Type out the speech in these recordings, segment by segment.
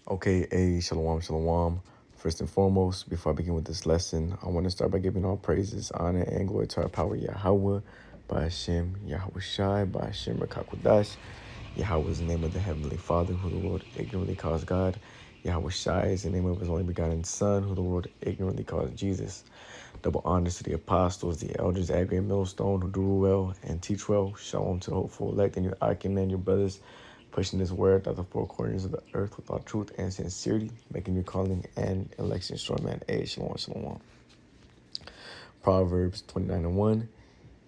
Okay, shalom, shalom. First and foremost, before I begin with this lesson, I want to start by giving all praises, honor, and glory to our power Yahweh, by Hashem, Yahweh Shai, by Hashem Rakakwadash. Yahweh is the name of the Heavenly Father, who the world ignorantly calls God. Yahweh Shai is the name of his only begotten Son, who the world ignorantly calls Jesus. Double honors to the apostles, the elders, Agri and Millstone, who do well and teach well. Shalom to the hopeful elect and your Akim and your brothers, pushing this word out the four corners of the earth with all truth and sincerity, making your calling and election sure, man. Shalom, shalom. Proverbs 29:1.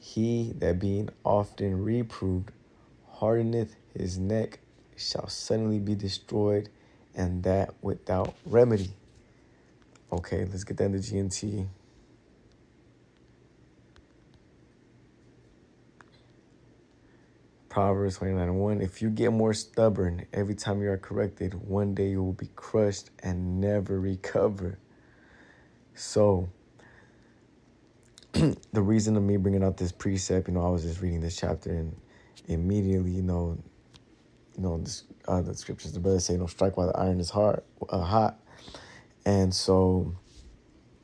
He that being often reproved hardeneth his neck shall suddenly be destroyed, and that without remedy. Okay, let's get that into GNT. Proverbs 29:1. If you get more stubborn every time you are corrected, one day you will be crushed and never recover. So, the reason of me bringing out this precept, I was just reading this chapter and immediately, the scriptures, the brother say, strike while the iron is hot. And so,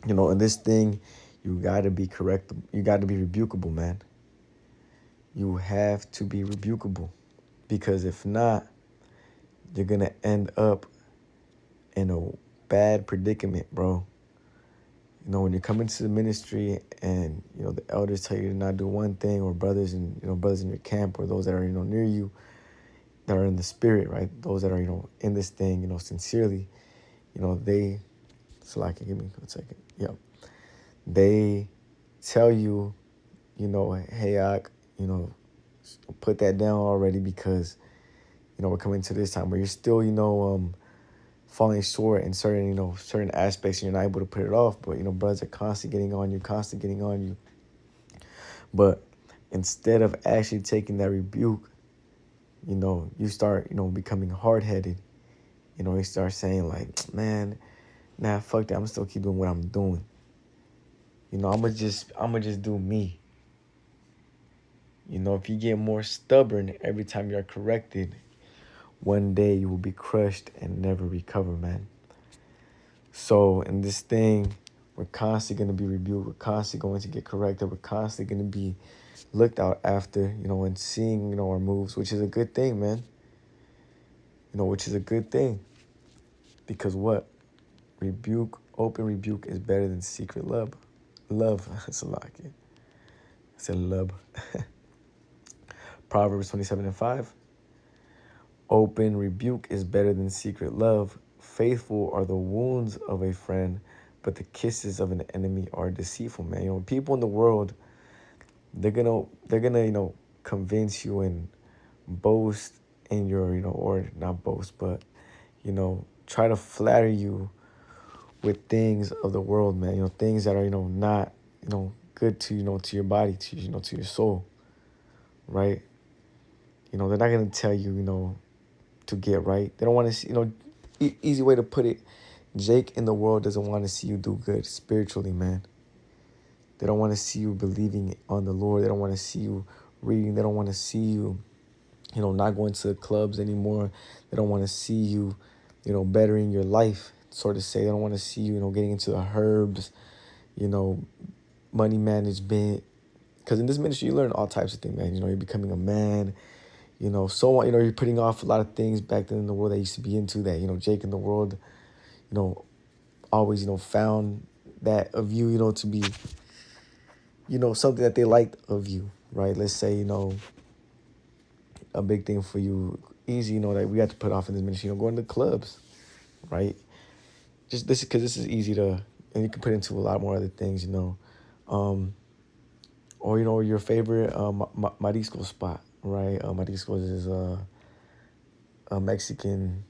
in this thing, you got to be correctable. You got to be rebukable, man. You have to be rebukable, because if not, you're going to end up in a bad predicament, bro. When you're coming to the ministry and, the elders tell you to not do one thing, or brothers and, brothers in your camp, or those that are, near you, that are in the spirit, right? Those that are, in this thing, sincerely, they, give me 1 second. Yep. They tell you, hey, Ak, put that down already, because, we're coming to this time where you're still, falling short in certain aspects, and you're not able to put it off. But, brothers are constantly getting on you. But instead of actually taking that rebuke, you start, becoming hard-headed. You start saying like, man, nah, fuck that. I'm still keep doing what I'm doing. I'ma just do me. If you get more stubborn every time you're corrected, one day you will be crushed and never recover, man. So in this thing, we're constantly going to be rebuked. We're constantly going to get corrected. We're constantly going to be looked out after, and seeing, our moves, which is a good thing, man. Which is a good thing. Because what? Open rebuke is better than secret love. That's a lot. I said love. Proverbs 27:5. Open rebuke is better than secret love. Faithful are the wounds of a friend, but the kisses of an enemy are deceitful, man. People in the world, they're gonna convince you and boast in your, or not boast, but, try to flatter you with things of the world, man. Things that are, not, good to, to your body, to, to your soul, right? They're not going to tell you, to get right. They don't want to see, easy way to put it, Jake in the world doesn't want to see you do good spiritually, man. They don't want to see you believing on the Lord. They don't want to see you reading. They don't want to see you, not going to the clubs anymore. They don't want to see you, bettering your life, sort of say. They don't want to see you, getting into the herbs, money management. Because in this ministry, you learn all types of things, man. You're becoming a man, so on. You're putting off a lot of things back then in the world that used to be into that, Jake in the world, always, found that of you, to be, something that they liked of you, right? Let's say, a big thing for you, easy, that we have to put off in this ministry, going to clubs, right? Just this, because this is easy to, and you can put into a lot more other things, or, your favorite marisco spot, right? Mariscos is a Mexican,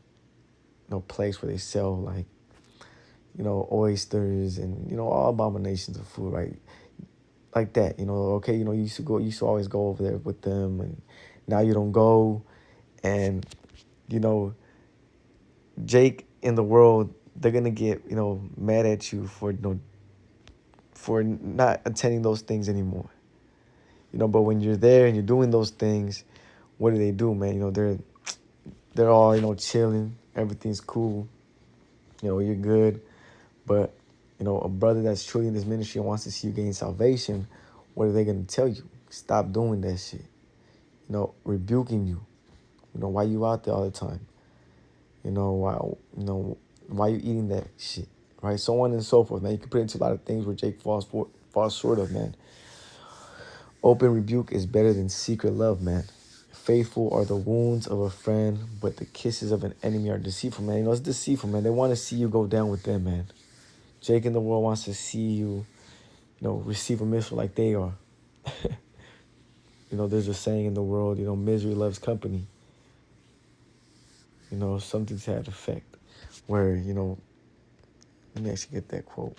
place where they sell like, oysters and, all abominations of food, right? Like that, okay, you used to always go over there with them, and now you don't go. And, Jake in the world, they're going to get, mad at you for, for not attending those things anymore. But when you're there and you're doing those things, what do, man? They're all, chilling. Everything's cool. You're good, but a brother that's truly in this ministry and wants to see you gain salvation, what are they going to tell you? Stop doing that shit. Rebuking you. Why you out there all the time? Why why you eating that shit, right? So on and so forth, man. You can put into a lot of things where Jake falls short of, man. Open rebuke is better than secret love, man. Faithful are the wounds of a friend, but the kisses of an enemy are deceitful, man. It's deceitful, man. They want to see you go down with them, man. Jake in the world wants to see you, receive a missile like they are. There's a saying in the world, misery loves company. Something to that effect. Where, let me actually get that quote.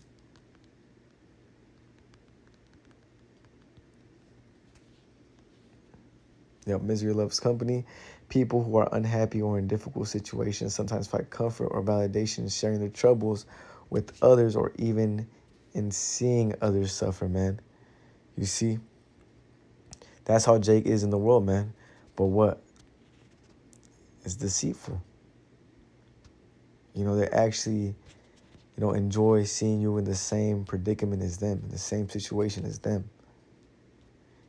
Misery loves company. People who are unhappy or in difficult situations sometimes find comfort or validation in sharing their troubles with others or even in seeing others suffer, man. You see? That's how Jake is in the world, man. But what? It's deceitful. They actually, enjoy seeing you in the same predicament as them, in the same situation as them.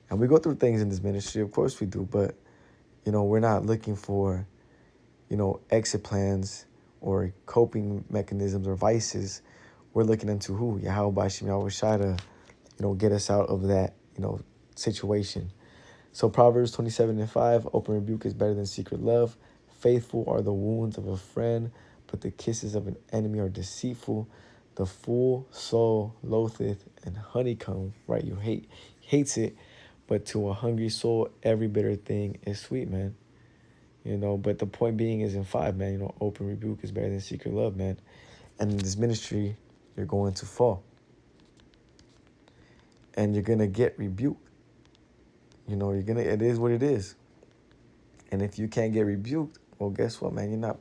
And we go through things in this ministry, of course we do, but, we're not looking for, exit plans or coping mechanisms or vices. We're looking into who? Yahweh Shem Yahweh Shai to, get us out of that, situation. So Proverbs 27:5, open rebuke is better than secret love. Faithful are the wounds of a friend, but the kisses of an enemy are deceitful. The full soul loatheth and honeycomb, right? Hates it, but to a hungry soul, every bitter thing is sweet, man. But the point being is in 5, man, open rebuke is better than secret love, man. And in this ministry, you're going to fall. And you're going to get rebuked. It is what it is. And if you can't get rebuked, well, guess what, man?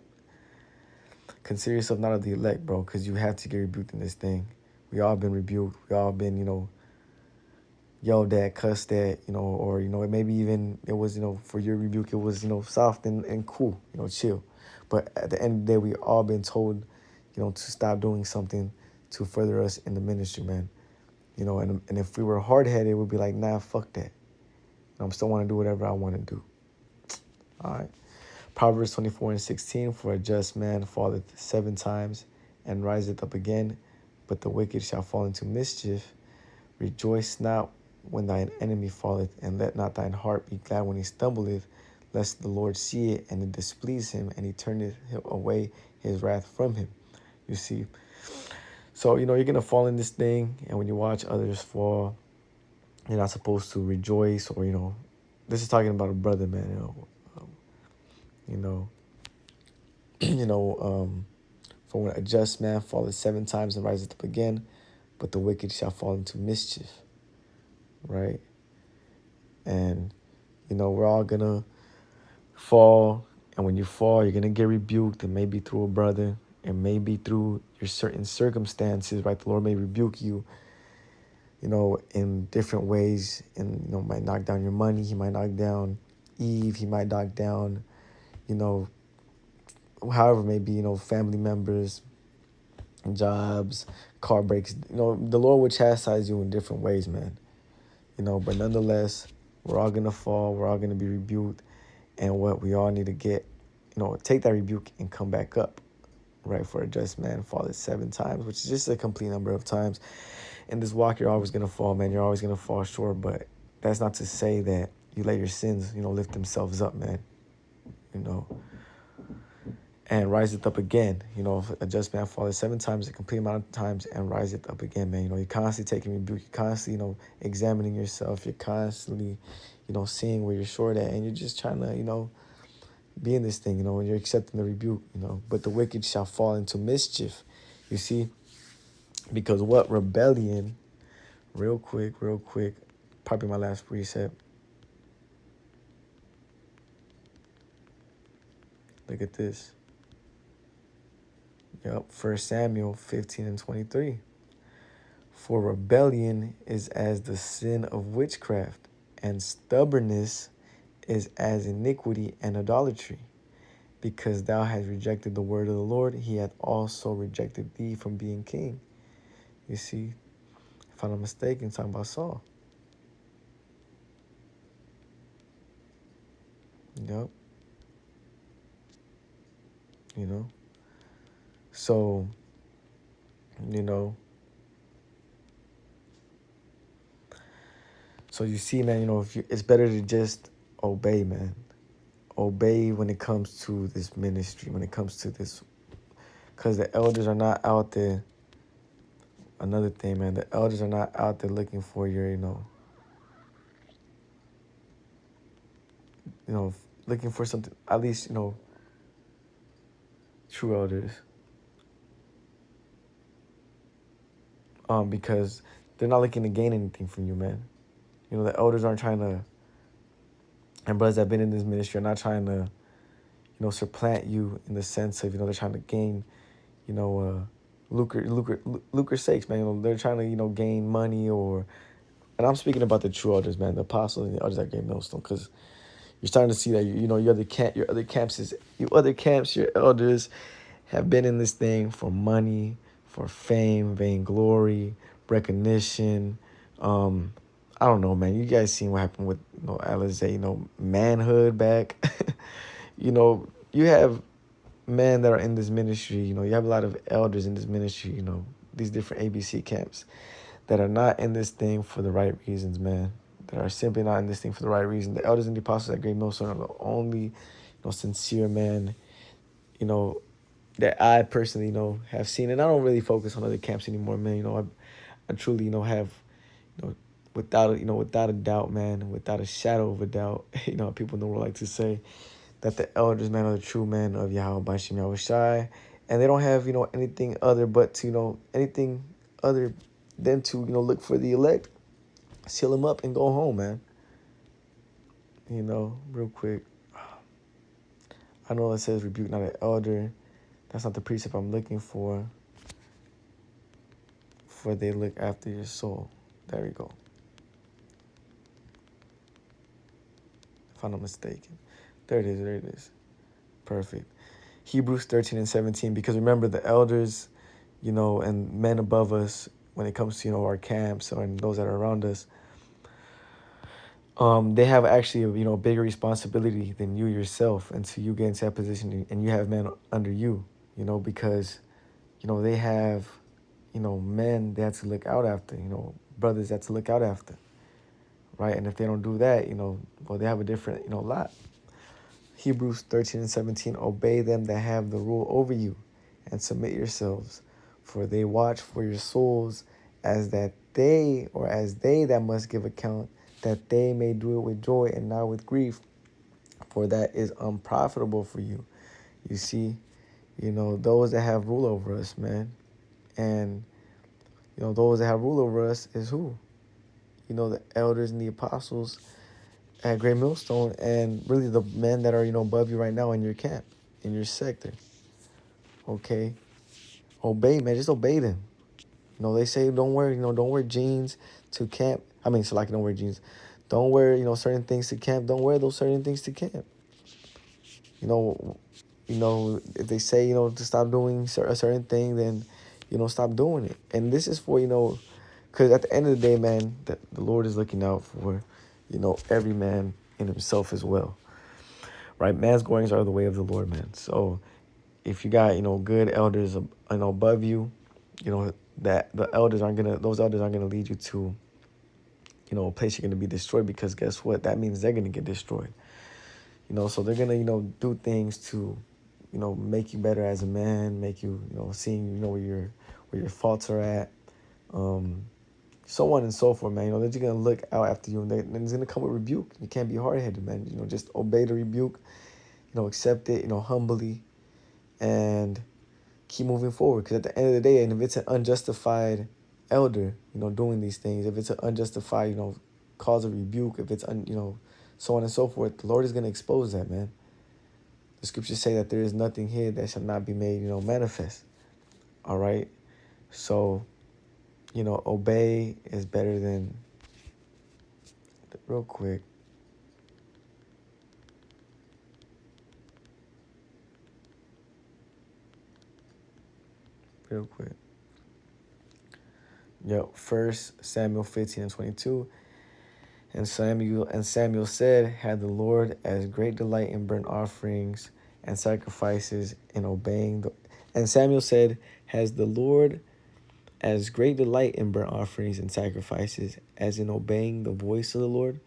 Consider yourself not of the elect, bro, because you have to get rebuked in this thing. We all been rebuked. We all been, yelled at, cussed at, or, maybe even it was, for your rebuke, it was, soft and cool, chill. But at the end of the day, we all been told, to stop doing something to further us in the ministry, man. And if we were hard-headed, we'd be like, nah, fuck that. I'm still want to do whatever I want to do. All right. Proverbs 24:16, for a just man falleth 7 times and riseth up again, but the wicked shall fall into mischief. Rejoice not when thine enemy falleth, and let not thine heart be glad when he stumbleth, lest the Lord see it and it displease him, and he turneth away his wrath from him. You see? So, you're going to fall in this thing, and when you watch others fall, you're not supposed to rejoice or, this is talking about a brother, man, for when a just man falleth 7 times and riseth up again, but the wicked shall fall into mischief, right? And, we're all going to fall. And when you fall, you're going to get rebuked. It may be through a brother. It may be through your certain circumstances, right? The Lord may rebuke you, in different ways. And, might knock down your money. He might knock down Eve. He might knock down, however it may be, family members, jobs, car breaks. The Lord will chastise you in different ways, man. But nonetheless, we're all going to fall. We're all going to be rebuked. And what we all need to get, take that rebuke and come back up, right? For a just man falleth 7 times, which is just a complete number of times. In this walk, you're always going to fall, man. You're always going to fall short. But that's not to say that you let your sins, lift themselves up, man. And riseth up again. A just man falleth 7 times, a complete amount of times, and riseth up again, man. You're constantly taking rebuke. You're constantly, examining yourself. You're constantly, seeing where you're short at. And you're just trying to, be in this thing, and you're accepting the rebuke, But the wicked shall fall into mischief, you see? Because what? Rebellion, real quick, probably my last precept. Look at this. 1 Samuel 15:23. For rebellion is as the sin of witchcraft, and stubbornness is as iniquity and idolatry. because thou hast rejected the word of the Lord, he hath also rejected thee from being king. You see, if I'm not mistaken, talking about Saul. Yep. You know. So, you know. So you see, man, it's better to just obey, man. Obey when it comes to this ministry, when it comes to this, because the elders are not out there. Another thing, man, the elders are not out there looking for your, looking for something. At least, true elders, because they're not looking to gain anything from you, man. The elders aren't trying to, and brothers that have been in this ministry are not trying to, supplant you in the sense of, they're trying to gain, you know, lucre sakes, man. They're trying to, gain money and I'm speaking about the true elders, man, the apostles and the elders that gave millstone, because you're starting to see that, your elders have been in this thing for money, for fame, vainglory, recognition. I don't know, man. You guys seen what happened with, Alizé, manhood back. You have men that are in this ministry. You have a lot of elders in this ministry. These different ABC camps that are not in this thing for the right reasons, man. That are simply not in this thing for the right reason. The elders and the apostles at Great Millstone are the only, sincere men, that I personally, have seen. And I don't really focus on other camps anymore, man. I truly, have, without a doubt, man, without a shadow of a doubt, people in the world like to say that the elders, man, are the true men of Yahweh Bashim Yahweh Shai. And they don't have, anything other but to, anything other than to, look for the elect, seal them up, and go home, man. Real quick. I know it says rebuke not an elder. That's not the precept I'm looking for. For they look after your soul. There we go. If I'm not mistaken. There it is. Perfect. Hebrews 13:17. Because remember, the elders, and men above us, when it comes to, our camps and those that are around us, they have actually a bigger responsibility than you yourself. And so you get into that position and you have men under you, because, they have, men they have to look out after, brothers that to look out after. Right. And if they don't do that, well, they have a different, lot. Hebrews 13:17, obey them that have the rule over you and submit yourselves, for they watch for your souls as they that must give account, that they may do it with joy and not with grief, for that is unprofitable for you. You see, those that have rule over us, man. And, those that have rule over us is who? The elders and the apostles at Great Millstone, and really the men that are, above you right now in your camp, in your sector. Okay? Obey, man. Just obey them. They say don't wear jeans to camp. I mean, so like don't wear jeans. Don't wear, certain things to camp. Don't wear those certain things to camp. If they say, to stop doing a certain thing, then, stop doing it. And this is for, because at the end of the day, man, the Lord is looking out for, every man in himself as well. Right? Man's goings are the way of the Lord, man. So if you got, good elders, above you, that those elders aren't gonna lead you to, a place you're gonna be destroyed, because guess what? That means they're gonna get destroyed. So they're gonna, do things to, make you better as a man, make you, seeing, where your faults are at, so on and so forth, man. They're just gonna look out after you, and it's gonna come with rebuke. You can't be hard-headed, man. Just obey the rebuke, accept it, humbly, and keep moving forward. Because at the end of the day, and if it's an unjustified elder, doing these things, if it's an unjustified, cause of rebuke, if it's, so on and so forth, the Lord is going to expose that, man. The scriptures say that there is nothing hid that shall not be made, manifest. All right? So, obey is better than, real quick. real quick. Yep, 1 Samuel 15:22. And Samuel said, "Had the Lord as great delight in burnt offerings and sacrifices in obeying the." And Samuel said, "Has the Lord as great delight in burnt offerings and sacrifices as in obeying the voice of the Lord?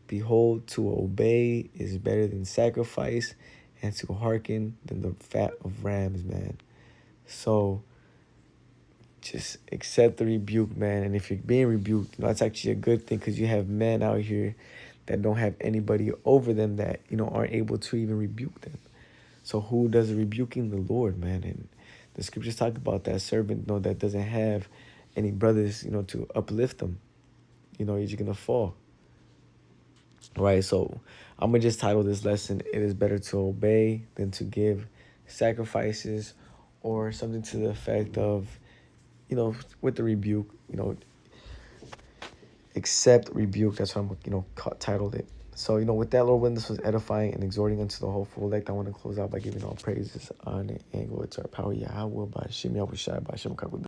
Behold, to obey is better than sacrifice, and to hearken than the fat of rams," man. So just accept the rebuke, man. And if you're being rebuked, that's actually a good thing, because you have men out here that don't have anybody over them that, aren't able to even rebuke them. So who does the rebuking? The Lord, man. And the scriptures talk about that servant, that doesn't have any brothers, to uplift them. You're just going to fall. Right? So I'm going to just title this lesson, "It is better to obey than to give sacrifices," or something to the effect of, with the rebuke, accept rebuke. That's what I'm, titled it. So, with that, Lord, when this was edifying and exhorting unto the hopeful elect, I want to close out by giving all praises, honor, and glory to our power, Yahweh, by Shem Yahushai, by Shem Kakudu.